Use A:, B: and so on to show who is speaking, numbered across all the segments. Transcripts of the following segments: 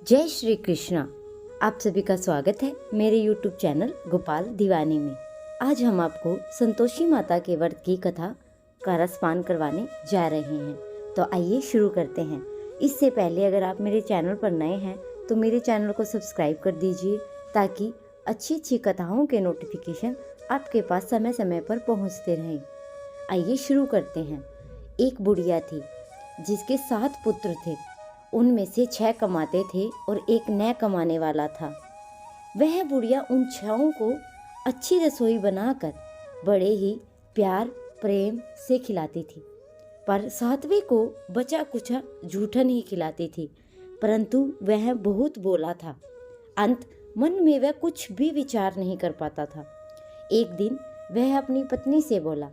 A: जय श्री कृष्णा। आप सभी का स्वागत है मेरे YouTube चैनल गोपाल दीवानी में। आज हम आपको संतोषी माता के व्रत की कथा का रसपान करवाने जा रहे हैं। तो आइए शुरू करते हैं। इससे पहले अगर आप मेरे चैनल पर नए हैं तो मेरे चैनल को सब्सक्राइब कर दीजिए ताकि अच्छी अच्छी कथाओं के नोटिफिकेशन आपके पास समय समय पर पहुँचते रहें। आइए शुरू करते हैं। एक बुढ़िया थी जिसके 7 पुत्र थे। उनमें से 6 कमाते थे और एक न कमाने वाला था। वह बुढ़िया उन 6 को अच्छी रसोई बनाकर बड़े ही प्यार प्रेम से खिलाती थी, पर 7वें को बचा कुचा जूठन ही खिलाती थी। परंतु वह बहुत बोला था। अंत मन में वह कुछ भी विचार नहीं कर पाता था। एक दिन वह अपनी पत्नी से बोला,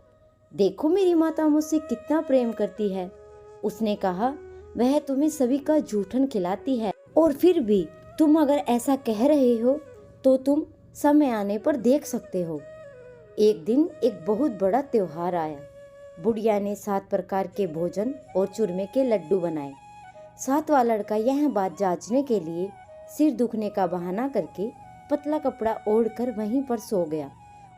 A: देखो मेरी माता मुझसे कितना प्रेम करती है। उसने कहा, वह तुम्हें सभी का जूठन खिलाती है और फिर भी तुम अगर ऐसा कह रहे हो तो तुम समय आने पर देख सकते हो। एक दिन एक बहुत बड़ा त्योहार आया। बुढ़िया ने 7 प्रकार के भोजन और चूरमे के लड्डू बनाए। 7वां लड़का यह बात जांचने के लिए सिर दुखने का बहाना करके पतला कपड़ा ओढ़कर वहीं पर सो गया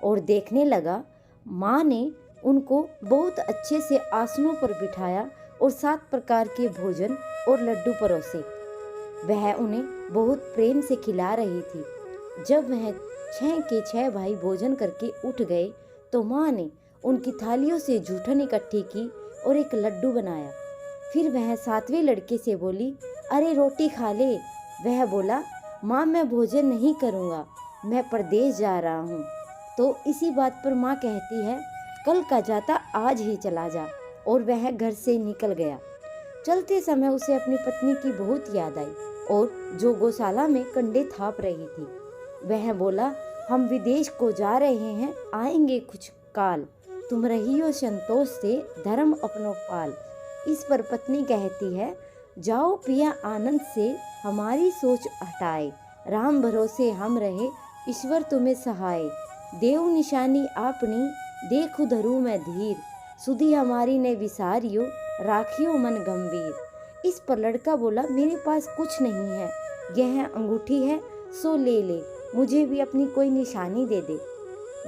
A: और देखने लगा। माँ ने उनको बहुत अच्छे से आसनों पर बिठाया और 7 प्रकार के भोजन और लड्डू परोसे। वह उन्हें बहुत प्रेम से खिला रही थी। जब वह 6 के 6 भाई भोजन करके उठ गए तो माँ ने उनकी थालियों से जूठन इकट्ठी की और एक लड्डू बनाया। फिर वह 7वें लड़के से बोली, अरे रोटी खा ले। वह बोला, माँ मैं भोजन नहीं करूँगा, मैं परदेश जा रहा हूँ। तो इसी बात पर माँ कहती है, कल का जाता आज ही चला जा। और वह घर से निकल गया। चलते समय उसे अपनी पत्नी की बहुत याद आई और जो गौशाला में कंडे थाप रही थी। वह बोला, हम विदेश को जा रहे हैं, आएंगे कुछ काल, तुम रहियो संतोष से धर्म अपनो पाल। इस पर पत्नी कहती है, जाओ पिया आनंद से, हमारी सोच हटाए, राम भरोसे हम रहे, ईश्वर तुम्हें सहाय, देव निशानी आपनी, देखु धरू मैं धीर, सुधी हमारी ने विसारियो, राखियो मन गंभीर। इस पर लड़का बोला, मेरे पास कुछ नहीं है, यह अंगूठी है सो ले ले, मुझे भी अपनी कोई निशानी दे दे।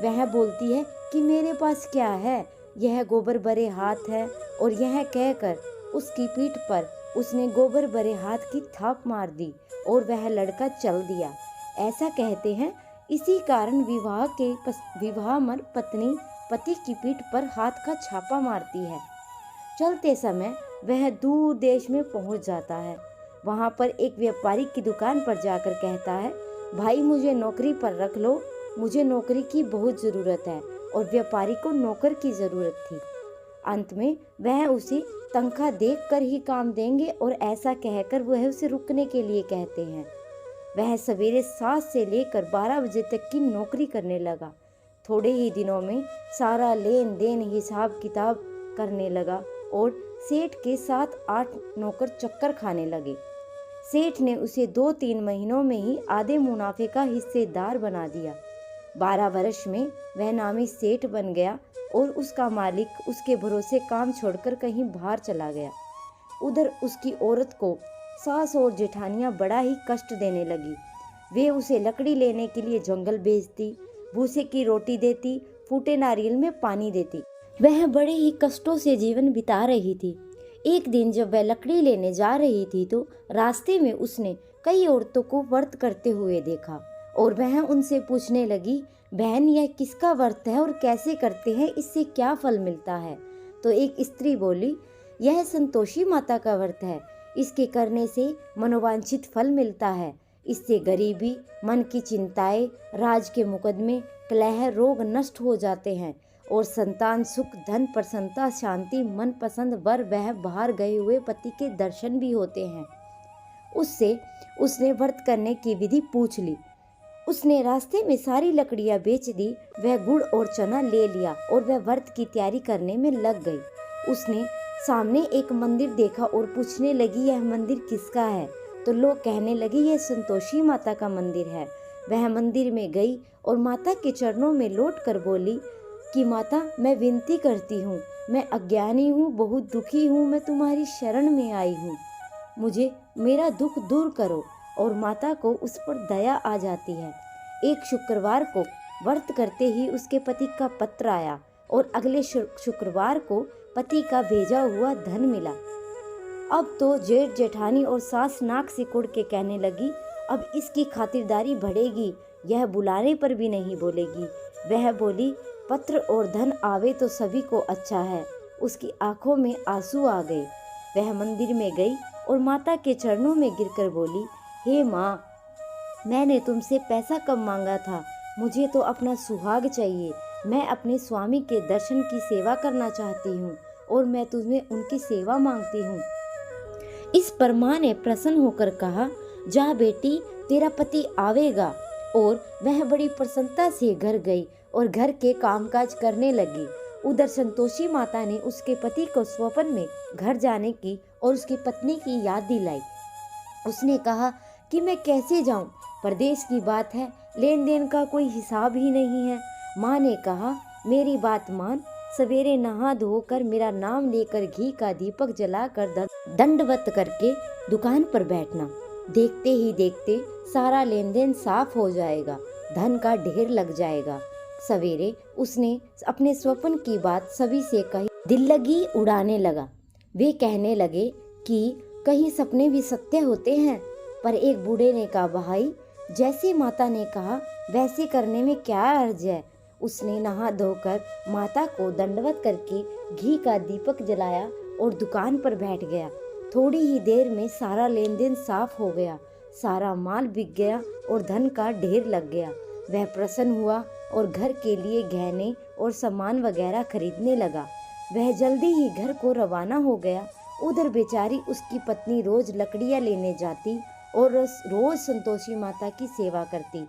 A: वह बोलती है कि मेरे पास क्या है, यह गोबर भरे हाथ है। और यह कहकर उसकी पीठ पर उसने गोबर भरे हाथ की थाप मार दी और वह लड़का चल दिया। ऐसा कहते हैं, इसी कारण विवाह मर पत्नी पति की पीठ पर हाथ का छापा मारती है। चलते समय वह दूर देश में पहुंच जाता है। वहां पर एक व्यापारी की दुकान पर जाकर कहता है, भाई मुझे नौकरी पर रख लो, मुझे नौकरी की बहुत ज़रूरत है। और व्यापारी को नौकर की ज़रूरत थी। अंत में वह उसे तनख्वाह देख कर ही काम देंगे और ऐसा कहकर वह उसे रुकने के लिए कहते हैं। वह सवेरे 7 से लेकर 12 बजे तक की नौकरी करने लगा। थोड़े ही दिनों में सारा लेन देन हिसाब किताब करने लगा और सेठ के 7-8 नौकर चक्कर खाने लगे। सेठ ने उसे 2-3 महीनों में ही आधे मुनाफे का हिस्सेदार बना दिया। 12 वर्ष में वह नामी सेठ बन गया और उसका मालिक उसके भरोसे काम छोड़कर कहीं बाहर चला गया। उधर उसकी औरत को सास और जेठानियां बड़ा ही कष्ट देने लगी। वे उसे लकड़ी लेने के लिए जंगल भेजती, भूसे की रोटी देती, फूटे नारियल में पानी देती। वह बड़े ही कष्टों से जीवन बिता रही थी। एक दिन जब वह लकड़ी लेने जा रही थी तो रास्ते में उसने कई औरतों को व्रत करते हुए देखा और वह उनसे पूछने लगी, बहन यह किसका व्रत है और कैसे करते हैं, इससे क्या फल मिलता है। तो एक स्त्री बोली, यह संतोषी माता का व्रत है, इसके करने से मनोवांछित फल मिलता है। इससे गरीबी, मन की चिंताएं, राज के मुकदमे, कलह, रोग नष्ट हो जाते हैं और संतान सुख, धन, प्रसन्नता, शांति, मन पसंद वर वह बाहर गए हुए पति के दर्शन भी होते हैं। उससे उसने व्रत करने की विधि पूछ ली। उसने रास्ते में सारी लकड़ियां बेच दी। वह गुड़ और चना ले लिया और वह व्रत की तैयारी करने में लग गई। उसने सामने एक मंदिर देखा और पूछने लगी, यह मंदिर किसका है। तो लोग कहने लगे, यह संतोषी माता का मंदिर है। वह मंदिर में गई और माता के चरणों में लौट कर बोली कि माता मैं विनती करती हूँ, मैं अज्ञानी हूँ, बहुत दुखी हूँ, मैं तुम्हारी शरण में आई हूँ, मुझे मेरा दुख दूर करो। और माता को उस पर दया आ जाती है। एक शुक्रवार को व्रत करते ही उसके पति का पत्र आया और अगले शुक्रवार को पति का भेजा हुआ धन मिला। अब तो जेठ जेठानी और सास नाक सिकुड़ के कहने लगी, अब इसकी खातिरदारी बढ़ेगी, यह बुलाने पर भी नहीं बोलेगी। वह बोली, पत्र और धन आवे तो सभी को अच्छा है। उसकी आंखों में आंसू आ गए। वह मंदिर में गई और माता के चरणों में गिरकर बोली, हे माँ, मैंने तुमसे पैसा कब मांगा था, मुझे तो अपना सुहाग चाहिए। मैं अपने स्वामी के दर्शन की सेवा करना चाहती हूँ और मैं तुम्हें उनकी सेवा मांगती हूँ। इस पर माँ ने प्रसन्न होकर कहा, जा बेटी, तेरा पति आवेगा। और वह बड़ी प्रसन्नता से घर गई और घर के कामकाज करने लगी। उधर संतोषी माता ने उसके पति को स्वप्न में घर जाने की और उसकी पत्नी की याद दिलाई। उसने कहा कि मैं कैसे जाऊं, परदेश की बात है, लेन देन का कोई हिसाब ही नहीं है। माँ ने कहा, मेरी बात मान, सवेरे नहा धोकर मेरा नाम लेकर घी का दीपक जलाकर दंडवत करके दुकान पर बैठना। देखते ही देखते सारा लेन देन साफ हो जाएगा, धन का ढेर लग जाएगा। सवेरे उसने अपने स्वप्न की बात सभी से कही, दिल लगी उड़ाने लगा। वे कहने लगे कि कहीं सपने भी सत्य होते हैं। पर एक बूढ़े ने कहा, भाई, जैसे माता ने कहा वैसे करने में क्या अर्ज है। उसने नहा धोकर माता को दंडवत करके घी का दीपक जलाया और दुकान पर बैठ गया। थोड़ी ही देर में सारा लेन देन साफ हो गया, सारा माल बिक गया और धन का ढेर लग गया। वह प्रसन्न हुआ और घर के लिए गहने और सामान वगैरह खरीदने लगा। वह जल्दी ही घर को रवाना हो गया। उधर बेचारी उसकी पत्नी रोज लकड़ियाँ लेने जाती और रोज संतोषी माता की सेवा करती।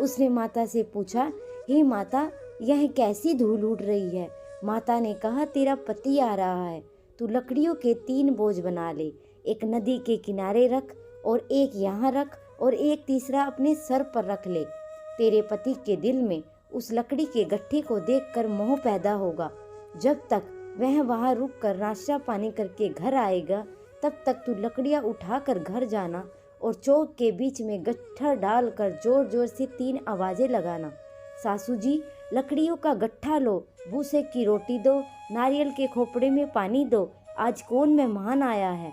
A: उसने माता से पूछा, हे माता, यह कैसी धूल उड़ रही है। माता ने कहा, तेरा पति आ रहा है, तू लकड़ियों के 3 बोझ बना ले, एक नदी के किनारे रख और एक यहाँ रख और एक तीसरा अपने सर पर रख ले। तेरे पति के दिल में उस लकड़ी के गट्ठे को देखकर मोह पैदा होगा। जब तक वह वहाँ रुक कर नाश्ता पानी करके घर आएगा, तब तक तू लकड़ियाँ उठाकर घर जाना और चौक के बीच में गट्ठा डालकर जोर जोर से 3 आवाजें लगाना। सासू जी, लकड़ियों का गट्ठा लो, भूसे की रोटी दो, नारियल के खोपड़े में पानी दो, आज कौन मेहमान आया है।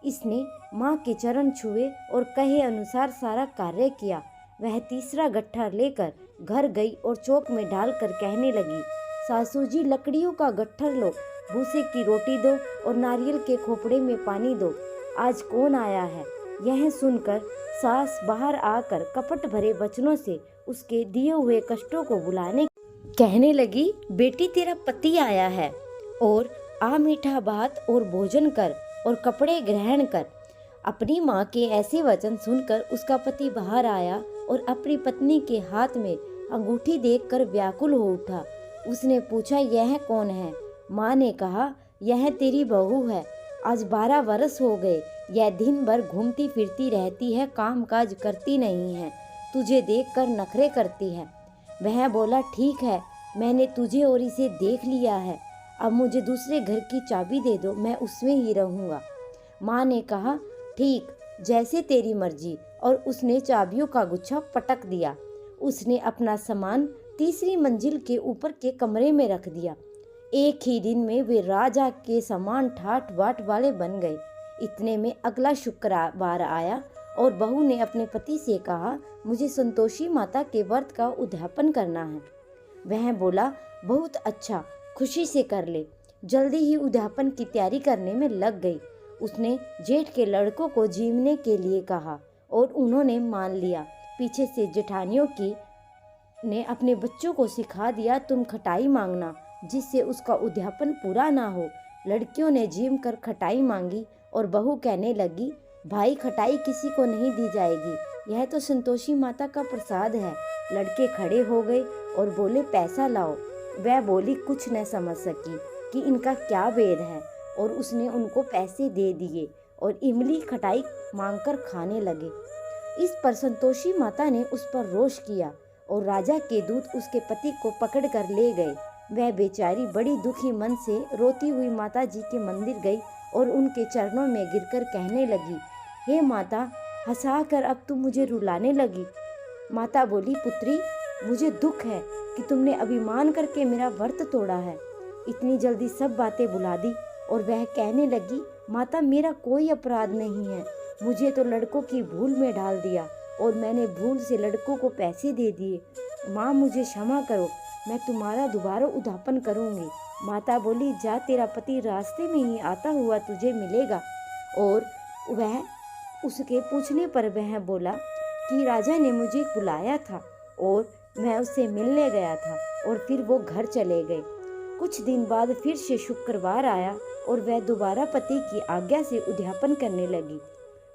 A: इसने माँ के चरण छुए और कहे अनुसार सारा कार्य किया। वह तीसरा गट्ठा लेकर घर गई और चौक में डालकर कहने लगी, सासू जी, लकड़ियों का गट्ठा लो, भूसे की रोटी दो और नारियल के खोपड़े में पानी दो, आज कौन आया है। यह सुनकर सास बाहर आकर कपट भरे वचनों से उसके दिए हुए कष्टों को बुलाने कहने लगी, बेटी, तेरा पति आया है और आ मीठा भात और भोजन कर और कपड़े ग्रहण कर। अपनी माँ के ऐसे वचन सुनकर उसका पति बाहर आया और अपनी पत्नी के हाथ में अंगूठी देखकर व्याकुल हो उठा। उसने पूछा, यह कौन है। माँ ने कहा, यह तेरी बहू है, आज 12 वर्ष हो गए, यह दिन भर घूमती फिरती रहती है, काम काज करती नहीं है, तुझे देखकर नखरे करती है। वह बोला, ठीक है, मैंने तुझे और इसे देख लिया है, अब मुझे दूसरे घर की चाबी दे दो, मैं उसमें ही रहूँगा। माँ ने कहा, ठीक, जैसे तेरी मर्जी। और उसने चाबियों का गुच्छा पटक दिया। उसने अपना सामान तीसरी मंजिल के ऊपर के कमरे में रख दिया। एक ही दिन में वे राजा के समान ठाट बाट वाले बन गए। इतने में अगला शुक्रवार आया और बहू ने अपने पति से कहा, मुझे संतोषी माता के व्रत का उद्यापन करना है। वह बोला, बहुत अच्छा, खुशी से कर ले। जल्दी ही उद्यापन की तैयारी करने में लग गई। उसने जेठ के लड़कों को जीवने के लिए कहा और उन्होंने मान लिया। पीछे से जेठानियों की ने अपने बच्चों को सिखा दिया, तुम खटाई मांगना, जिससे उसका उद्यापन पूरा ना हो। लड़कियों ने जीम कर खटाई मांगी और बहू कहने लगी, भाई, खटाई किसी को नहीं दी जाएगी, यह तो संतोषी माता का प्रसाद है। लड़के खड़े हो गए और बोले, पैसा लाओ। वह बोली कुछ न समझ सकी कि इनका क्या भेद है और उसने उनको पैसे दे दिए और इमली खटाई मांगकर खाने लगे। इस पर संतोषी माता ने उस पर रोष किया और राजा के दूत उसके पति को पकड़ कर ले गए। वह बेचारी बड़ी दुखी मन से रोती हुई माता जी के मंदिर गई और उनके चरणों में गिरकर कहने लगी, हे माता, हंसाकर अब तुम मुझे रुलाने लगी। माता बोली, पुत्री, मुझे दुख है कि तुमने अभिमान करके मेरा व्रत तोड़ा है। इतनी जल्दी सब बातें भुला दी और वह कहने लगी, माता, मेरा कोई अपराध नहीं है। मुझे तो लड़कों की भूल में डाल दिया और मैंने भूल से लड़कों को पैसे दे दिए। माँ, मुझे क्षमा करो, मैं तुम्हारा दोबारा उद्यापन करूँगी। माता बोली, जा, तेरा पति रास्ते में ही आता हुआ तुझे मिलेगा। और वह उसके पूछने पर वह बोला कि राजा ने मुझे बुलाया था और मैं उससे मिलने गया था, और फिर वो घर चले गए। कुछ दिन बाद फिर से शुक्रवार आया और वह दोबारा पति की आज्ञा से उद्यापन करने लगी।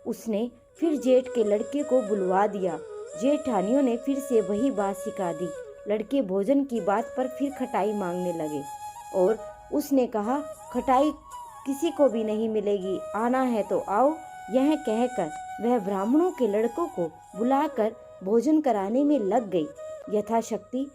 A: उसने फिर जेठ के लड़के को बुलवा दिया। जेठानियों ने फिर से वही बात सिखा दी। लड़के भोजन की बात पर फिर खटाई मांगने लगे और उसने कहा, खटाई किसी को भी नहीं मिलेगी, आना है तो आओ। यह कहकर वह ब्राह्मणों के लड़कों को बुलाकर भोजन कराने में लग गई। यथाशक्ति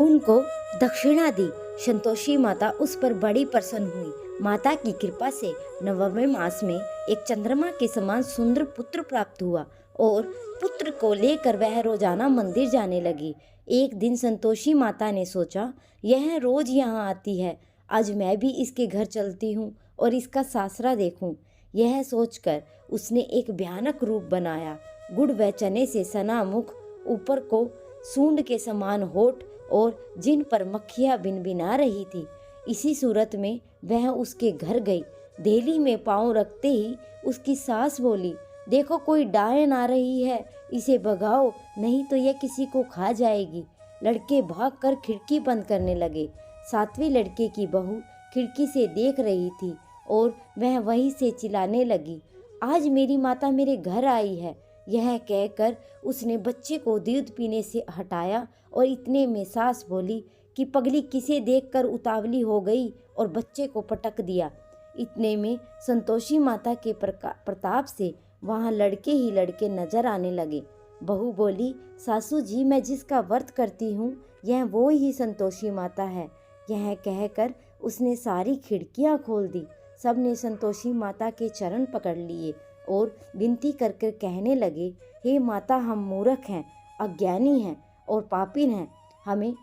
A: उनको दक्षिणा दी। संतोषी माता उस पर बड़ी प्रसन्न हुई। माता की कृपा से 9वें मास में एक चंद्रमा के समान सुंदर पुत्र प्राप्त हुआ और पुत्र को लेकर वह रोजाना मंदिर जाने लगी। एक दिन संतोषी माता ने सोचा, यह रोज यहाँ आती है, आज मैं भी इसके घर चलती हूँ और इसका सासरा देखूं। यह सोचकर उसने एक भयानक रूप बनाया। गुड़ व चने से सना मुख, ऊपर को सूंड के समान होठ और जिन पर मक्खियाँ भिनभिना रही थी। इसी सूरत में वह उसके घर गई। देहली में पांव रखते ही उसकी सास बोली, देखो, कोई डायन आ रही है, इसे भगाओ, नहीं तो यह किसी को खा जाएगी। लड़के भागकर खिड़की बंद करने लगे। 7वें लड़के की बहू खिड़की से देख रही थी और वह वहीं से चिल्लाने लगी, आज मेरी माता मेरे घर आई है। यह कहकर उसने बच्चे को दूध पीने से हटाया और इतने में सास बोली कि पगली किसे देखकर उतावली हो गई और बच्चे को पटक दिया। इतने में संतोषी माता के प्रताप से वहाँ लड़के ही लड़के नजर आने लगे। बहू बोली, सासू जी, मैं जिसका व्रत करती हूँ यह वो ही संतोषी माता है। यह कहकर उसने सारी खिड़कियाँ खोल दी। सब ने संतोषी माता के चरण पकड़ लिए और विनती कर कर कहने लगे, हे माता, हम मूर्ख हैं, अज्ञानी हैं और पापीन हैं। हमें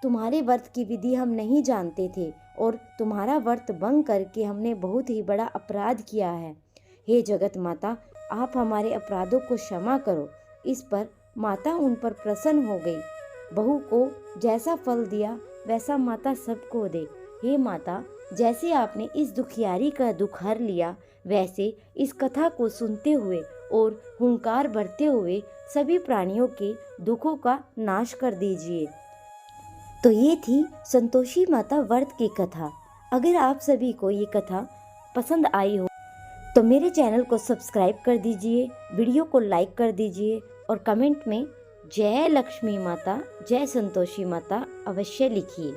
A: तुम्हारे व्रत की विधि हम नहीं जानते थे और तुम्हारा व्रत भंग करके हमने बहुत ही बड़ा अपराध किया है। हे जगत माता, आप हमारे अपराधों को क्षमा करो। इस पर माता उन पर प्रसन्न हो गई। बहू को जैसा फल दिया वैसा माता सबको दे। हे माता, जैसे आपने इस दुखियारी का दुख हर लिया, वैसे इस कथा को सुनते हुए और हुंकार भरते हुए सभी प्राणियों के दुखों का नाश कर दीजिए। तो ये थी संतोषी माता व्रत की कथा। अगर आप सभी को ये कथा पसंद आई हो तो मेरे चैनल को सब्सक्राइब कर दीजिए, वीडियो को लाइक कर दीजिए और कमेंट में जय लक्ष्मी माता, जय संतोषी माता अवश्य लिखिए।